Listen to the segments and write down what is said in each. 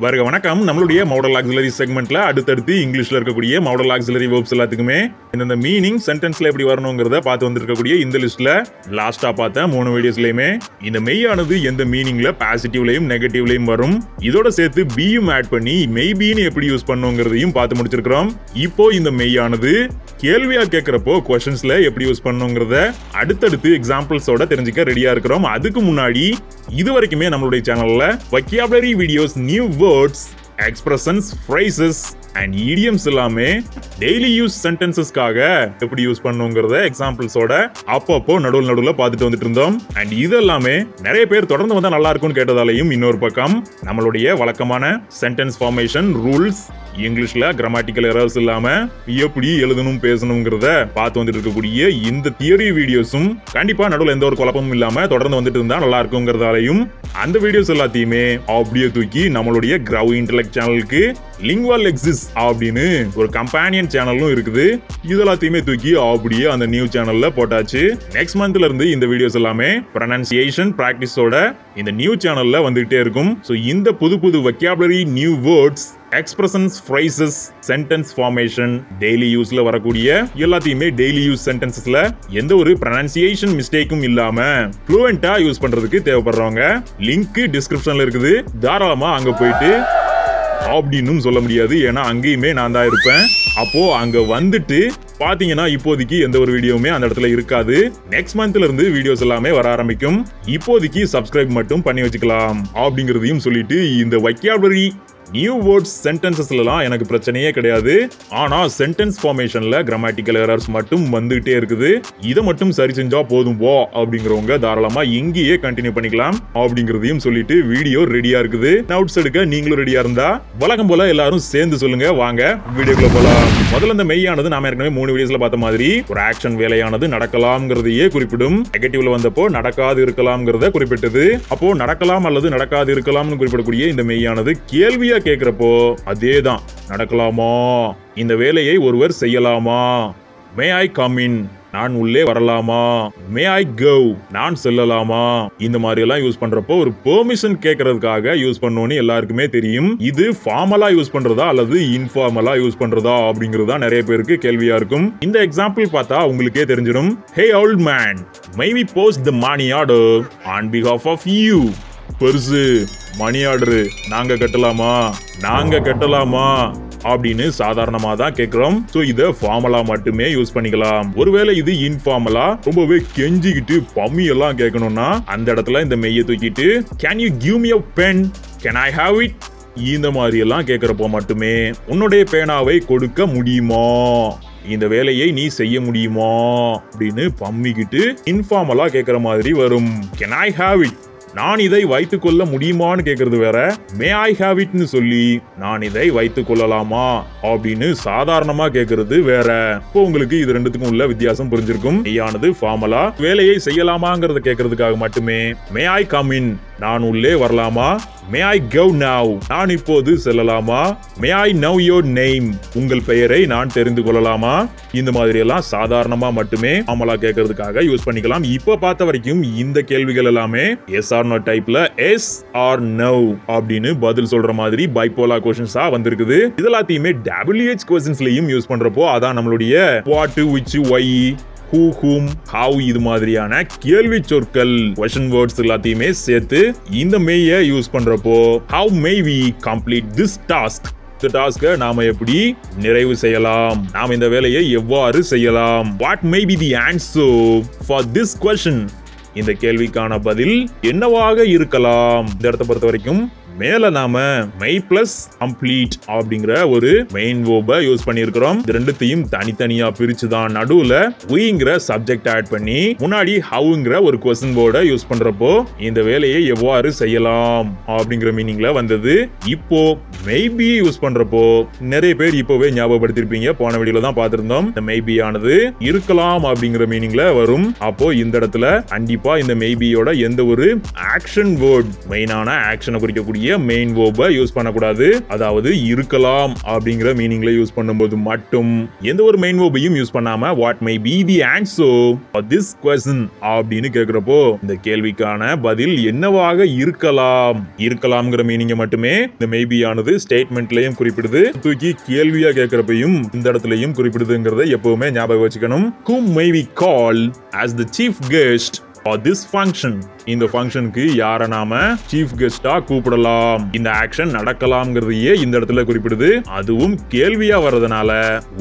வருக வணக்கம். நம்மளுடைய Modal Auxiliary செக்மெண்ட்ல அடுத்தடுத்து இங்கிலீஷ்ல இருக்கக்கூடிய Modal Auxiliary Verbs எல்லாத்துக்குமே இந்த மீனிங் சென்டென்ஸ்ல எப்படி வரணும்ங்கறத பார்த்து வந்திருக்கக்கூடிய இந்த லிஸ்ட்ல லாஸ்டா பார்த்த 3 வீடியோஸ்லயுமே இந்த மெய்யானது எந்த மீனிங்ல பாசிட்டிவ்லயும் நெகட்டிவ்லயும் வரும், இதோட சேர்த்து பீயும் ஆட் பண்ணி மெய்பின்னு எப்படி யூஸ் பண்ணுங்கிறதையும் பார்த்து முடிச்சிருக்கிறோம். இப்போ இந்த மெய்யானது கேள்வியா கேட்கிறப்போ क्वेश्चंसல எப்படி யூஸ் பண்ணுங்கிறத அடுத்தடுத்து எக்ஸாம்பிள்ஸோட தெரிஞ்சுக்க ரெடியா இருக்கிறோம். அதுக்கு முன்னாடி இதுவரைக்குமே நம்மளுடைய சேனல்ல vocabulary videos, new words, expressions, phrases and idioms எல்லாமே daily use sentencesக்காக எப்படி யூஸ் பண்ணுங்கிறத எக்ஸாம்பிள்ஸோட அப்பப்போ நடுவுல பார்த்துட்டு வந்துட்டு இருந்தோம். அண்ட் இதெல்லாமே நிறைய பேர் தொடர்ந்து வந்தா நல்லா இருக்கும்னு கேட்டதாலையும் இன்னொரு பக்கம் நம்மளுடைய வழக்கமான சென்டென்ஸ் ஃபார்மேஷன் ரூல்ஸ், இங்கிலீஷ்ல கிராமட்டிக்கல் எரர்ஸ் இல்லாம எப்படி எழுதணும் பேசணுங்கிறத பார்த்து வந்துட்டு இருக்கக்கூடிய இந்த தியரி வீடியோஸும் கண்டிப்பா நடுவில் எந்த ஒரு குழப்பமும் இல்லாம தொடர்ந்து வந்துட்டு இருந்தா நல்லா இருக்குங்கிறதாலையும் அந்த வீடியோஸ் எல்லாத்தையுமே அப்படியே தூக்கி நம்மளுடைய கிரவ் இன்டெலெக்ட் சேனலுக்கு லிங்குவல் எக்ஸிஸ் அப்படின்னு ஒரு கம்பேனியன் சேனலும் இருக்குது, இதெல்லாத்தையுமே தூக்கி அப்படியே அந்த நியூ சேனல்ல போட்டாச்சு. நெக்ஸ்ட் மந்த்ல இருந்து இந்த வீடியோஸ் எல்லாமே ப்ரொனன்சியேஷன் பிராக்டிஸோட இந்த நியூ சேனல்ல வந்துகிட்டே இருக்கும். ஸோ இந்த புது vocabulary, new words, expressions, phrases, sentence formation, daily யூஸ்ல வரக்கூடிய எல்லாத்தையுமே டெய்லி யூஸ் சென்டென்சஸ்ல எந்த ஒரு ப்ரொனன்சியேஷன் மிஸ்டேக்கும் இல்லாம ஃப்ளூவெண்டா யூஸ் பண்றதுக்கு தேவைப்படுறவங்க லிங்க் டிஸ்கிரிப்ஷன்ல இருக்குது, தாராளமா அங்க போயிட்டு அப்படின்னு சொல்ல முடியாது, ஏன்னா அங்கேயுமே நான் தான் இருப்பேன். அப்போ அங்க வந்துட்டு பாத்தீங்கன்னா இப்போதைக்கு எந்த ஒரு வீடியோவுமே அந்த இடத்துல இருக்காது. நெக்ஸ்ட் மந்த்ல இருந்து வீடியோஸ் எல்லாமே வர ஆரம்பிக்கும். இப்போதைக்கு சப்ஸ்கிரைப் மட்டும் பண்ணி வச்சுக்கலாம் அப்படிங்கறதையும் சொல்லிட்டு இந்த vocabulary நியூ வேர்ட்ஸ் சென்டென்சஸ்லாம் எனக்கு பிரச்சனையே கிடையாது. ஆனா சென்டென்ஸ் ஃபார்மேஷன்ல கிராமட்டிக்கல் எரர்ஸ் மட்டும் வந்துகிட்டே இருக்குது. இதை மட்டும் சரி செஞ்சா போதும் போ அப்படிங்கிறவங்க தாராளமா இங்கேயே கண்டினியூ பண்ணிக்கலாம் அப்படிங்கறதையும் சொல்லிட்டு வீடியோ ரெடியா இருக்குது. நோட்ஸ் எடுக்க நீங்களும் ரெடியா இருந்தா வழக்கம் போல எல்லாரும் சேர்ந்து சொல்லுங்க. வாங்க வீடியோக்குள்ள போலாம். முதல்ல இந்த மெய்யானது நாம ஏற்கனவே 3 வீடியோஸ்ல பார்த்த மாதிரி ஒரு ஆக்ஷன் வேலையானது நடக்கலாம்ங்கிறதையே குறிப்பிடும். நெகட்டிவ்ல வந்தப்போ நடக்காது இருக்கலாம்ங்கிறத குறிப்பிட்டது. அப்போ நடக்கலாம் அல்லது நடக்காது இருக்கலாம்னு குறிப்பிடக்கூடிய இந்த மெய்யானது கேள்வியா கேக்குறப்போ அதேதான், நடக்கலாமா, இந்த வேலையை ஒருவர் செய்யலாமா, மே ஐ கம் இன், நான் உள்ளே வரலாமா, மே ஐ கோ, நான் செல்லலாமா, இந்த மாதிரி எல்லாம் யூஸ் பண்றப்போ ஒரு பெர்மிஷன் கேட்கறதுக்காக யூஸ் பண்ணணும்னு எல்லாருக்குமே தெரியும். இது ஃபார்மலா யூஸ் பண்றதா அல்லது இன்ஃபார்மலா யூஸ் பண்றதா அப்படிங்கறதா நிறைய பேருக்கு கேள்வியா இருக்கும். இந்த எக்ஸாம்பிள் பார்த்தா உங்களுக்கே தெரிஞ்சிடும். Hey old man, may we post the money order on behalf of you. பெருசு, மணி ஆர்டர் நாங்க கட்டலாமா அப்படின்னு சாதாரணமா தான் கேக்குறோம். சோ இத ஃபார்மலா மட்டுமே யூஸ் பண்ணிக்கலாம். ஒருவேளை இது இன்ஃபார்மலா ரொம்பவே கெஞ்சிக்கிட்டு பம்மி எல்லாம் கேட்கணும்னா அந்த இடத்துல இந்த மெய்யை தூக்கிட்டு can you give me a pen, can I have it, இந்த மாதிரி எல்லாம் கேக்குறப்போ மட்டுமே உன்னுடைய பேனாவை கொடுக்க முடியுமா, இந்த வேலையை நீ செய்ய முடியுமா அப்படின்னு பம்மிக்கிட்டு இன்ஃபார்மலா கேக்குற மாதிரி வரும். can I have it, நான் இதை வைத்துக் கொள்ள முடியுமான்னு கேக்குறது வேற. மே ஐ ஹேவ் இட்னு சொல்லி நான் இதை வைத்துக் கொள்ளலாமா அப்படின்னு சாதாரணமா கேக்குறது வேற. இப்போ உங்களுக்கு இது ரெண்டுத்துக்கும் உள்ள வித்தியாசம் புரிஞ்சிருக்கும். மெய்யானது ஃபார்மலா வேலையை செய்யலாமாங்கிறத கேக்குறதுக்காக மட்டுமே மே ஐ கம் இன், நான் உள்ளே வரலாமா, மே ஐ கோ நவ், நான் இப்போது செல்லலாமா, மே ஐ நவ் யோர் நேம், உங்கள் பெயரை நான் தெரிந்து கொள்ளலாமா, இந்த மாதிரி எல்லாம் சாதாரணமா மட்டுமே ஃபார்மலா கேட்கறதுக்காக யூஸ் பண்ணிக்கலாம். இப்ப பார்த்த வரைக்கும் இந்த கேள்விகள் எல்லாமே எஸ் ஆர் நோ டைப்ல எஸ் ஆர் நோ அப்படின்னு பதில் சொல்ற மாதிரி பைபோலா क्वेश्चंसா வந்திருக்குது. இதெல்லாத்தையுமே WH क्वेश्चंसலயும் யூஸ் பண்றப்போ அதான் நம்மளுடைய what, which, why, who, whom, how இது மாதிரியான கேள்வி சொற்கள் question words எல்லாத்தையுமே சேர்த்து இந்த மெய்யை யூஸ் பண்றப்போ how may we complete this task, இந்த டாஸ்கை நாம எப்படி நிறைவு செய்யலாம், நாம் இந்த வேலையை எவ்வாறு செய்யலாம், what may be the answer for this question, இந்த கேள்விக்கான பதில் என்னவாக இருக்கலாம். இந்த இடத்தை பொறுத்த வரைக்கும் மேல நாம மை பிளஸ் கம்ப்ளீட் அப்படிங்கிற ஒரு மெயின் வேர்பை யூஸ் பண்ணியிருக்கிறோம். இது ரெண்டுத்தையும் தனித்தனியா பிரிச்சு தான் நடுவுல weங்கிற சப்ஜெக்ட் ஆட் பண்ணி முன்னாடி ஹவுங்கிற ஒரு கொஸ்டின் வேர்டை யூஸ் பண்றப்போ இந்த வேலையை எவ்வாறு செய்யலாம் அப்படிங்கிற மீனிங்ல வந்தது. இப்போ மேபி யூஸ் பண்றப்போ நிறைய பேர் இப்பவே ஞாபகப்படுத்திருப்பீங்க, போன வீடியோல தான் பார்த்திருந்தோம். இந்த மேபி ஆனது இருக்கலாம் அப்படிங்கிற மீனிங்ல வரும். அப்போ இந்த இடத்துல கண்டிப்பா இந்த மேபியோட எந்த ஒரு ஆக்ஷன் வேர்ட், மெயினான ஆக்ஷனை குறிக்கக்கூடிய இருக்கக்கூடிய மெயின் verb யூஸ் பண்ணக்கூடாது. அதாவது இருக்கலாம் அப்படிங்கிற மீனிங்ல யூஸ் பண்ணும்போது மட்டும் எந்த ஒரு மெயின் verb-ஐயும் யூஸ் பண்ணாம what may be the answer for this question அப்படின்னு கேக்குறப்போ இந்த கேள்விக்கான பதில் என்னவாக இருக்கலாம் இருக்கலாம்ங்கிற மீனிங்கை மட்டுமே இந்த மேபி ஆனது ஸ்டேட்மெண்ட்லயும் குறிப்பிடுது. தூக்கி கேள்வியா கேக்குறப்பையும் இந்த இடத்துலயும் குறிப்பிடுதுங்கிறத எப்பவுமே ஞாபகம் வச்சுக்கணும். Whom may we call as the chief guest for this function? இந்த ஃபங்க்ஷனுக்கு யாரை நாம சீஃப் கெஸ்டா கூப்பிடலாம், இந்த ஆக்ஷன் நடக்கலாம்ங்கிறதையே இந்த இடத்துல குறிப்பிடுது. அதுவும் கேள்வியா வர்றதுனால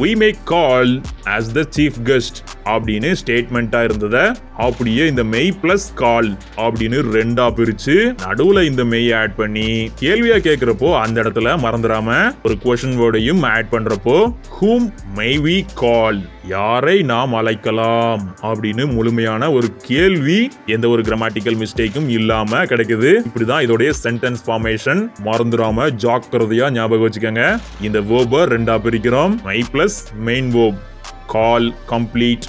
we may call as the chief guest அப்படின்னு ஸ்டேட்மெண்டா இருந்தத அப்படியே இந்த மெய் பிளஸ் கால் அப்படின்னு ரெண்டா பிரிச்சு நடுவுல இந்த மெய் ஆட் பண்ணி கேள்வியா கேட்கிறப்போ அந்த இடத்துல மறந்துடாம ஒரு கொஸ்டின் வேர்டையும் ஆட் பண்றப்போ whom may we call யாரை நாம் அழைக்கலாம் அப்படின்னு முழுமையான ஒரு கேள்வி எந்த ஒரு கிராமட்டிக்கல் மிஸ்டேக்கும் இல்லாம கிடைக்குது. இப்படிதான் இதோடைய சென்டென்ஸ் ஃபார்மேஷன். மறந்துடாம ஜாக்கிரதையா ஞாபகம் வச்சுக்கோங்க. இந்த verb ரெண்டா பிரிக்கிறோம். My plus main verb, call, complete,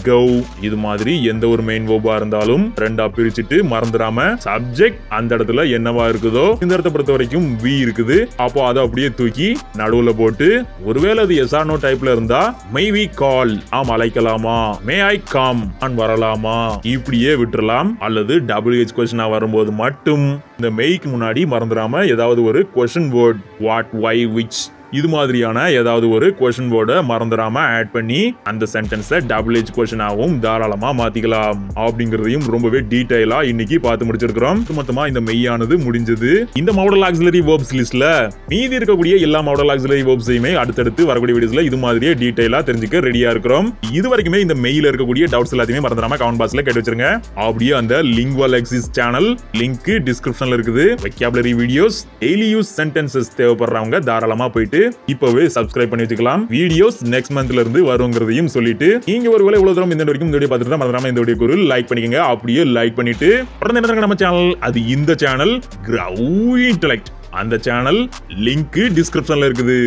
go இது மாதிரி எந்த ஒரு மெயின் verb இருந்தாலும் ரெண்டா பிரிச்சுட்டு மறந்துடாம சப்ஜெக்ட் அந்த இடத்துல என்னவா இருக்குதோ இந்த இடத்தை பொறுத்த வரைக்கும் we இருக்குது. அப்போ அதை அப்படியே தூக்கி நடுவுல போட்டு ஒருவேளை அது yes or no டைப்ல இருந்தா may we call ஆம் அழைக்கலாமா, may I come அன் வரலாமா இப்படியே விட்டுறலாம். அல்லது WH கொஸ்டினா வரும்போது மட்டும் இந்த மெய்க்கு முன்னாடி மறந்துடாம ஏதாவது ஒரு question word what, why, which இது மாதிரியான ஏதாவது ஒரு கொஸ்டின் வேர்டை மறந்துடாம ஆட் பண்ணி அந்த சென்டென்ஸை WH கொஸ்டினாவும் தாராளமா மாத்திக்கலாம் அப்படிங்கறதையும் ரொம்பவே டீடைலா இன்னைக்கு பார்த்து முடிச்சிருக்கிறோம். மொத்தமா இந்த மெய்யானது முடிஞ்சது. இந்த மாடல் ஆக்ஸிலரி வெர்ப்ஸ் லிஸ்ட்ல மீதி இருக்கக்கூடிய எல்லா மாடல் ஆக்ஸிலரி வெர்ப்ஸையுமே அடுத்தடுத்து வரக்கூடிய வீடியோஸ்ல இது மாதிரியே டீடைலா தெரிஞ்சுக்க ரெடியா இருக்கிறோம். இது வரைக்குமே இந்த மெயில இருக்கக்கூடிய டவுட்ஸ் எல்லாத்தையுமே மறந்துடாம கமெண்ட் பாக்ஸ்ல கேட்டு வச்சிருங்க. அப்படியே அந்த லிங்குவல் எக்ஸிஸ் சேனல் லிங்க் டிஸ்கிரிப்ஷன்ல இருக்குது. Vocabulary videos, daily use sentences தேவைப்படுறவங்க தாராளமா போயிட்டு இப்பவே சப்ஸ்கிரைப் பண்ணி வச்சுக்கலாம். வீடியோஸ் நெக்ஸ்ட் மந்த்ல இருந்து வருங்கிறதையும் சொல்லிட்டு நீங்க ஒருவேளை இவ்வளவு தூரம் இந்த வரைக்கும் இந்த வீடியோ பார்த்துட்டு மறந்துடாம இந்த வீடியோக்கு ஒரு லைக் பண்ணிக்கங்க. அப்படியே லைக் பண்ணிட்டு தொடர்ந்து நம்ம சேனல், அது இந்த சேனல் Intellect, அந்த சேனல் லிங்க் டிஸ்கிரிப்ஷன்ல இருக்குது.